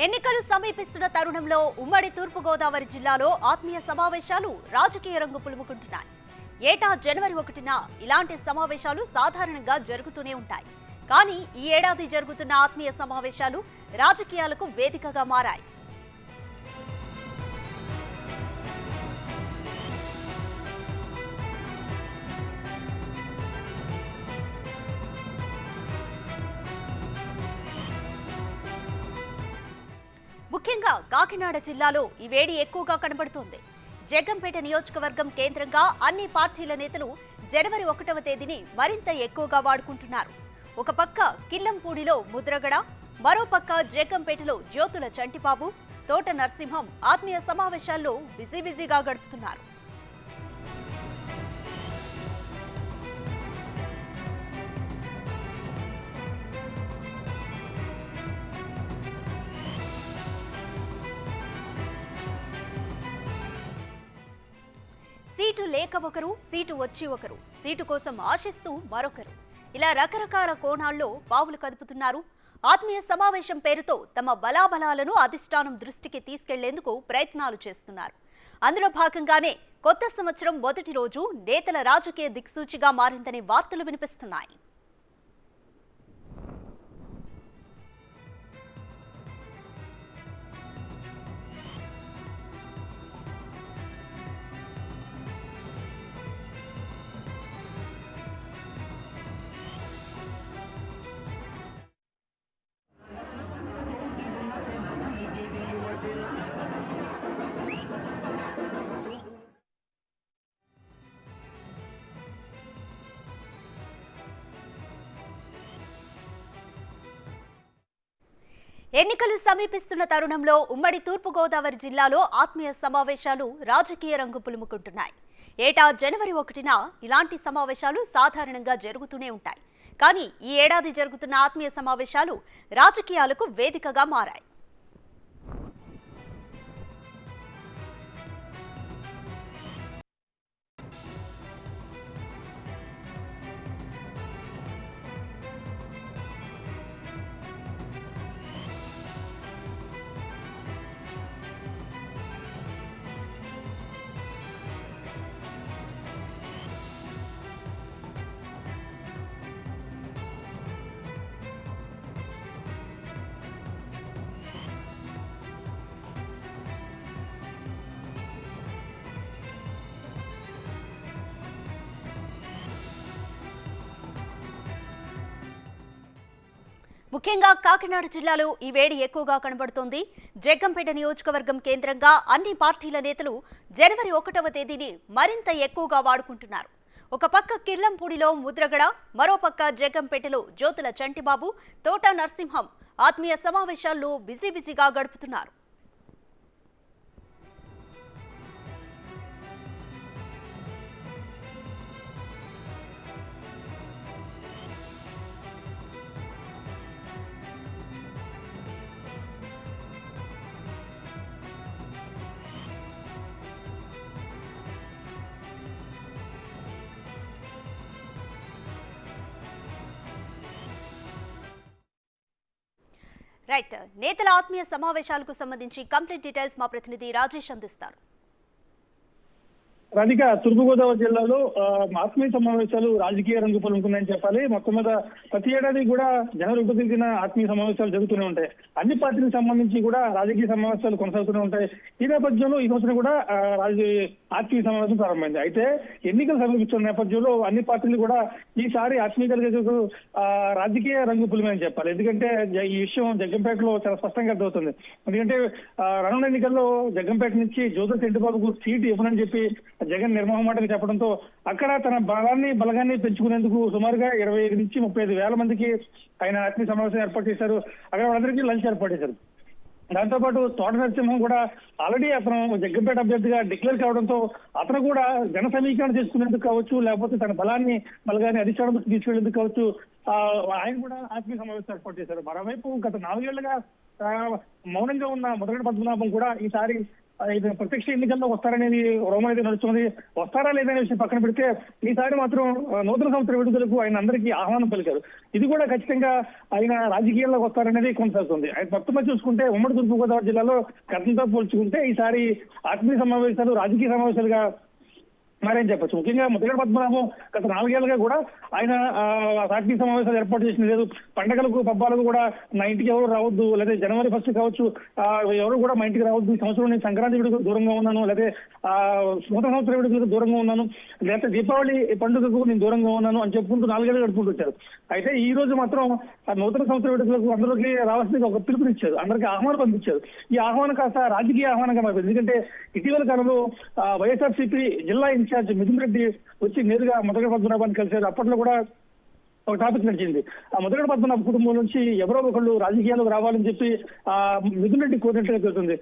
ఎన్నికలు సమీపిస్తున్న తరుణంలో ఉమ్మడి తూర్పుగోదావరి జిల్లాలో ఆత్మీయ సమావేశాలు రాజకీయ రంగు పులుముకుంటున్నాయి. ఏటా జనవరి 1న ఇలాంటి సమావేశాలు సాధారణంగా జరుగుతూనే ఉంటాయి. కానీ ఈ ఏడాది జరుగుతున్న ఆత్మీయ సమావేశాలు రాజకీయాలకు వేదికగా మారాయి. ముఖ్యంగా కాకినాడ జిల్లాలో ఈ వేడి ఎక్కువగా కనబడుతోంది. జగ్గంపేట నియోజకవర్గం కేంద్రంగా అన్ని పార్టీల నేతలు జనవరి 1వ తేదీని మరింత ఎక్కువగా వాడుకుంటున్నారు. ఒక పక్క కిల్లంపూడిలో ముద్రగడ, మరో పక్క జగ్గంపేటలో జ్యోతుల చంటిబాబు, తోట నరసింహం ఆత్మీయ సమావేశాల్లో బిజీగా గడుపుతున్నారు. సీటు లేక ఒకరు, సీటు వచ్చి ఒకరు, సీటు కోసం ఆశిస్తూ మరొకరు, ఇలా రకరకాల కోణాల్లో పావులు కదుపుతున్నారు. ఆత్మీయ సమావేశం పేరుతో తమ బలాబలాలను అధిష్టానం దృష్టికి తీసుకెళ్లేందుకు ప్రయత్నాలు చేస్తున్నారు. అందులో భాగంగానే కొత్త సంవత్సరం మొదటి రోజు నేతల రాజకీయ దిక్సూచిగా మారిందని వార్తలు వినిపిస్తున్నాయి. ఎన్నికలు సమీపిస్తున్న తరుణంలో ఉమ్మడి తూర్పుగోదావరి జిల్లాలో ఆత్మీయ సమావేశాలు రాజకీయ రంగు పులుముకుంటున్నాయి. ఏటా జనవరి 1న ఇలాంటి సమావేశాలు సాధారణంగా జరుగుతూనే ఉంటాయి. కానీ ఈ ఏడాది జరుగుతున్న ఆత్మీయ సమావేశాలు రాజకీయాలకు వేదికగా మారాయి. ముఖ్యంగా కాకినాడ జిల్లాలో ఈ వేడి ఎక్కువగా కనబడుతోంది. జగ్గంపేట నియోజకవర్గం కేంద్రంగా అన్ని పార్టీల నేతలు జనవరి 1వ తేదీని మరింత ఎక్కువగా వాడుకుంటున్నారు. ఒక పక్క కిల్లంపూడిలో ముద్రగడ, మరో పక్క జగ్గంపేటలో జ్యోతుల చంటిబాబు, తోట నరసింహం ఆత్మీయ సమావేశాల్లో బిజీగా గడుపుతున్నారు. రైట్, నేతల ఆత్మీయ సమావేశాలకు సంబంధించి కంప్లీట్ డీటెయిల్స్ మా ప్రతినిధి రాజేష్ అందిస్తారు. రాధిక, తూర్పుగోదావరి జిల్లాలో ఆత్మీయ సమావేశాలు రాజకీయ రంగు పులుముకున్నాయని చెప్పాలి. మొత్తం మీద ప్రతి ఏడాది కూడా జనవరి 1వ తేదీన ఆత్మీయ సమావేశాలు జరుగుతూనే ఉంటాయి. అన్ని పార్టీలకు సంబంధించి కూడా రాజకీయ సమావేశాలు కొనసాగుతూనే ఉంటాయి. ఈ నేపథ్యంలో ఈ సంవత్సరం కూడా ఆత్మీయ సమావేశం ప్రారంభమైంది. అయితే ఎన్నికలు సమీపిస్తున్న నేపథ్యంలో అన్ని పార్టీలు కూడా ఈసారి ఆత్మీయ రాజకీయ రంగు పులిమని చెప్పాలి. ఎందుకంటే ఈ విషయం జగ్గంపేటలో చాలా స్పష్టంగా అర్థమవుతుంది. ఎందుకంటే రానున్న ఎన్నికల్లో జగ్గంపేట నుంచి జ్యోతుల చంటిబాబుకు సీటు ఇవ్వనని చెప్పి జగన్ నిర్మోహమాటంగా చెప్పడంతో అక్కడ తన బలగాన్ని పెంచుకునేందుకు సుమారుగా 25 నుంచి 35 వేల మందికి ఆయన ఆత్మీయ సమావేశం ఏర్పాటు చేశారు. అక్కడ వాళ్ళందరికీ లంచ్ ఏర్పాటు చేశారు. దాంతోపాటు తోట నరసింహం కూడా ఆల్రెడీ అతను జగ్గంపేట అభ్యర్థిగా డిక్లేర్ కావడంతో అతను కూడా జన సమీకరణ చేసుకునేందుకు కావచ్చు, లేకపోతే తన బలగాన్ని అధిష్టానం తీసుకెళ్లేందుకు కావచ్చు, ఆయన కూడా ఆత్మీయ సమావేశం ఏర్పాటు చేశారు. మరోవైపు గత 4 ఏళ్లుగా మౌనంగా ఉన్న ముద్రగడ పద్మనాభం కూడా ఈసారి ఇది ప్రత్యక్ష ఎన్నికల్లో వస్తారనేది రోమం అయితే నడుస్తుంది. వస్తారా లేదనే విషయం పక్కన పెడితే ఈసారి మాత్రం నూతన సంవత్సర వేడుకలకు ఆయన అందరికీ ఆహ్వానం పలికారు. ఇది కూడా ఖచ్చితంగా ఆయన రాజకీయాల్లోకి వస్తారనేది కొనసాగుతుంది. ఆయన మొత్తం చూసుకుంటే ఉమ్మడి తూర్పుగోదావరి జిల్లాలో గతంతో పోల్చుకుంటే ఈసారి ఆత్మీయ సమావేశాలు రాజకీయ సమావేశాలుగా మరేం చెప్పచ్చు. ముఖ్యంగా ముద్రగడ పద్మనాభం గత 4 ఏళ్లుగా కూడా ఆయన ఆత్మీయ సమావేశాలు ఏర్పాటు చేసిన లేదు. పండగలకు పబ్బాలకు కూడా నా ఇంటికి ఎవరు రావద్దు, లేదా జనవరి 1 కావచ్చు ఎవరు కూడా మా ఇంటికి రావద్దు, ఈ సంవత్సరం నేను సంక్రాంతి వేడుకలకు దూరంగా ఉన్నాను, లేదా నూతన సంవత్సర వేడుకలకు దూరంగా ఉన్నాను, లేదా దీపావళి పండుగకు నేను దూరంగా ఉన్నాను అని చెప్పుకుంటూ 4 ఏళ్ళు గడుపుకుంటూ వచ్చారు. అయితే ఈ రోజు మాత్రం నూతన సంవత్సర వేడుకలకు అందరికీ రావాల్సింది ఒక పిలుపునిచ్చారు, అందరికీ ఆహ్వానం పంపించారు. ఈ ఆహ్వానం కాస్త రాజకీయ ఆహ్వానంగా మారింది. ఎందుకంటే ఇటీవల కాలంలో వైఎస్ఆర్సీపీ జిల్లా ఇన్ఛార్జ్ మిథున్ రెడ్డి వచ్చి నేరుగా ముద్రగడ పద్మనాభాన్ని కలిశారు. అప్పట్లో కూడా ఒక టాపిక్ నడిచింది. ఆ ముద్రగడ పద్మనాభ కుటుంబం నుంచి ఎవరో ఒకళ్ళు రాజకీయాలకు రావాలని చెప్పి మిథున్ రెడ్డి కోరినట్టుగా జరుగుతుంది.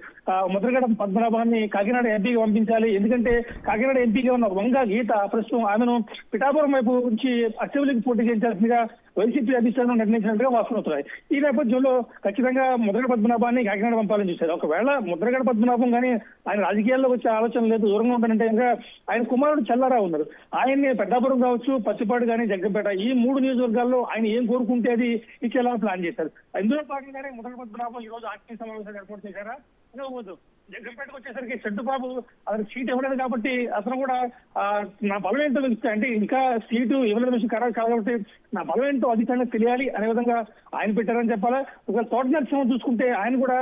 ముద్రగడ పద్మనాభాన్ని కాకినాడ ఎంపీగా పంపించాలి, ఎందుకంటే కాకినాడ ఎంపీగా ఉన్న వంగ గీత ప్రస్తుతం ఆమెను పిఠాపురం వైపు నుంచి అసెంబ్లీకి పోటీ చేయించాల్సిందిగా వైసీపీ అధిష్టానం నిర్ణయించినట్టుగా వాస్తవవుతున్నాయి. ఈ నేపథ్యంలో ఖచ్చితంగా ముద్రగడ పద్మనాభాన్ని కాకినాడ పంపాలని చూశారు. ఒకవేళ ముద్రగడ పద్మనాభం కానీ ఆయన రాజకీయాల్లో వచ్చే ఆలోచన లేదు, దూరంగా ఉంటానంటే ఇంకా ఆయన కుమారుడు చల్లారావు ఉన్నారు. ఆయన్ని పెద్దాపురం కావచ్చు, పచ్చిపాడు కానీ, జగ్గంపేట ఈ 3 నియోజకవర్గాల్లో ఆయన ఏం కోరుకుంటే అది ఇచ్చేలా ప్లాన్ చేశారు. ఇందులో భాగంగానే ముద్రగడ పద్మనాభం ఈ రోజు ఆత్మీయ సమావేశాలు ఏర్పాటు చేశారా ఇవ్వదు. జగ్గంపేటకు వచ్చేసరికి చెడ్డుబాబు అతను సీట్ ఇవ్వలేదు కాబట్టి అతను కూడా నా బలం ఏంటో అంటే ఇంకా సీటు ఇవ్వలేదు విషయం ఖరారు కాదు కాబట్టి నా బలం ఏంటో అధికంగా తెలియాలి అనే విధంగా ఆయన పెట్టారని చెప్పాలా. ఒక తోట నరసింహం చూసుకుంటే ఆయన కూడా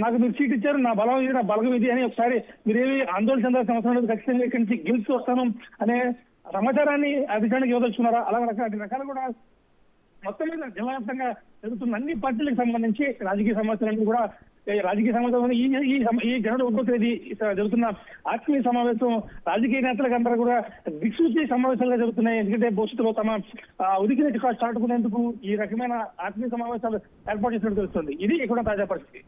నాకు మీరు సీట్ ఇచ్చారు, నా బలం ఇది, నా బలగం ఇది అని ఒకసారి మీరేమి ఆందోళన చెందాల్సిన అవసరం లేదు, ఖచ్చితంగా ఇక్కడి నుంచి గెలిచి వస్తాను అనే సమాచారాన్ని అధికారానికి ఇవ్వదలుచుకున్నారా. అలాగే రకరకాలు కూడా మొత్తం మీద జిల్లా వ్యాప్తంగా జరుగుతున్న అన్ని పార్టీలకు సంబంధించి రాజకీయ సమస్యలన్నీ కూడా రాజకీయ సమావేశం ఈ జనవరి 1వ తేదీ జరుగుతున్న ఆత్మీయ సమావేశం రాజకీయ నేతలకు అందరూ కూడా దిక్సూచి సమావేశాలుగా జరుగుతున్నాయి. ఎందుకంటే భవిష్యత్తులో తమ ఉదికిన చాటుకునేందుకు ఈ రకమైన ఆత్మీయ సమావేశాలు ఏర్పాటు చేసినట్టు తెలుస్తుంది. ఇది ఇక్కడ తాజా పరిస్థితి.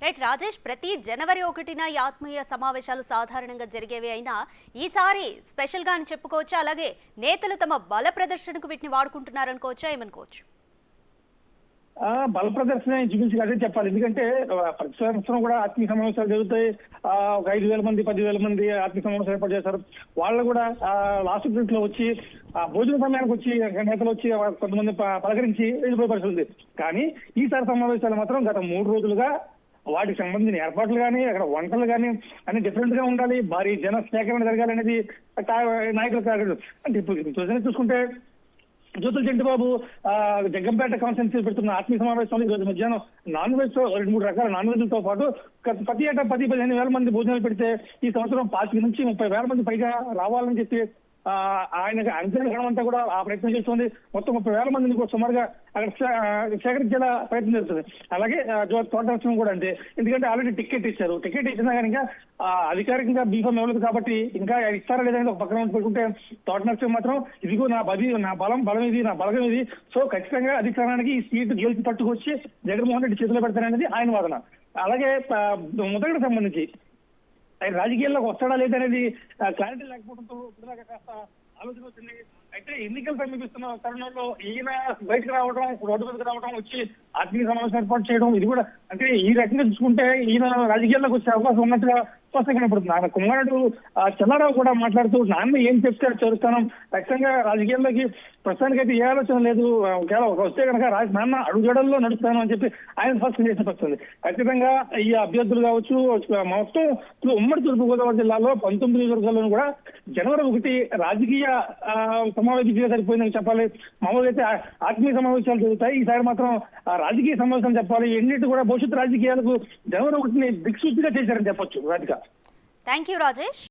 రైట్ రాజేష్, ప్రతి జనవరి 1న ఈ ఆత్మీయ సమావేశాలు సాధారణంగా జరిగేవి అయినా ఈసారి స్పెషల్గా అని చెప్పుకోవచ్చు. అలాగే నేతలు తమ బల ప్రదర్శనకు వీటిని వాడుకుంటున్నారనుకోవచ్చా, ఏమనుకోవచ్చు? బల ప్రదర్శన చూపించి అదే చెప్పాలి. ఎందుకంటే ప్రతి సంవత్సరం కూడా ఆత్మీయ సమావేశాలు జరుగుతాయి. ఒక 5,000 మంది 10,000 మంది ఆత్మీయ సమావేశాలు ఏర్పాటు చేశారు. వాళ్ళు కూడా లాస్ట్ మినిట్ లో వచ్చి భోజన సమయానికి వచ్చి నేతలు వచ్చి కొంతమంది పలకరించి వెళ్ళిపోయే పరిస్థితి ఉంది. కానీ ఈసారి సమావేశాలు మాత్రం గత 3 రోజులుగా వాటికి సంబంధించిన ఏర్పాట్లు కానీ అక్కడ వంటలు కానీ అన్ని డిఫరెంట్ గా ఉండాలి, భారీ జన సేకరణ జరగాలి అనేది నాయకులు కాదు. అంటే ఇప్పుడు చూసుకుంటే జ్యోతుల చంటిబాబు జగ్గంపేట కాన్స్టిట్యున్సీ పెడుతున్న ఆత్మీయ సమావేశంలో ఈ రోజు మధ్యాహ్నం నాన్ వెజ్ 2-3 రకాల నాన్ వెజ్లతో పాటు ప్రతి ఏటా 10-15 వేల మంది భోజనాలు పెడితే ఈ సంవత్సరం 25 నుంచి 30,000 మంది పైగా రావాలని చెప్పి ఆయన అంచనా అంతా కూడా ఆ ప్రయత్నం చేస్తుంది. మొత్తం 30,000 మందిని కూడా సుమారుగా అక్కడ సేకరించేలా ప్రయత్నం జరుగుతుంది. అలాగే తోట నరసింహం కూడా అంతే. ఎందుకంటే ఆల్రెడీ టికెట్ ఇచ్చారు, టికెట్ ఇచ్చినా కానీ ఇంకా అధికారికంగా బీఫామ్ ఇవ్వలేదు కాబట్టి ఇంకా ఇస్తారా లేదని ఒక పక్కన పెట్టుకుంటే తోట నరసింహం మాత్రం ఇదిగో నా బలం ఇది, నా బలగం ఇది, సో ఖచ్చితంగా అధికారానికి ఈ సీటు గెలిచి పట్టుకొచ్చి జగన్మోహన్ రెడ్డి చేతిలో పెడతారనేది ఆయన వాదన. అలాగే ముద్రగడ సంబంధించి ఆయన రాజకీయాల్లోకి వస్తాడా లేదనేది క్లారిటీ లేకపోవడంతో కాస్త ఆలోచన వచ్చింది. అయితే ఎన్నికలు సమీపిస్తున్న తరుణంలో ఈయన బయటకు రావడం, రోడ్డు మీదకి రావడం, వచ్చి ఆత్మీయ సమావేశం ఏర్పాటు చేయడం, ఇది కూడా అంటే ఈ రకంగా చూసుకుంటే ఈయన రాజకీయాల్లోకి వచ్చే అవకాశం ఉన్నట్టుగా స్పష్టంగా కనపడుతుంది. ఆయన కుమారుడు చల్లారావు కూడా మాట్లాడుతూ నాన్న ఏం చెప్తే చేరుస్తాను, ఖచ్చితంగా రాజకీయాల్లోకి ప్రస్తుతానికైతే ఏ ఆలోచన లేదు, వస్తే కనుక నాన్న అడుగుజాడల్లో నడుస్తాను అని చెప్పి ఆయన స్పష్టం చేసిన పరిస్థితుంది. ఖచ్చితంగా ఈ అభ్యర్థులు కావచ్చు మొత్తం ఉమ్మడి తూర్పుగోదావరి జిల్లాలో 19 నియోజకవర్గాలను కూడా జనవరి 1 రాజకీయ సమావేశంగా సరిపోయిందని చెప్పాలి. మామూలుగా అయితే ఆత్మీయ సమావేశాలు జరుగుతాయి, ఈసారి మాత్రం రాజకీయ సమావేశం చెప్పాలి. ఎన్నిటి కూడా భవిష్యత్తు రాజకీయాలకు జనవరి 1ని దిక్సూచిగా చేశారని చెప్పొచ్చు. Radhika, thank you Rajesh.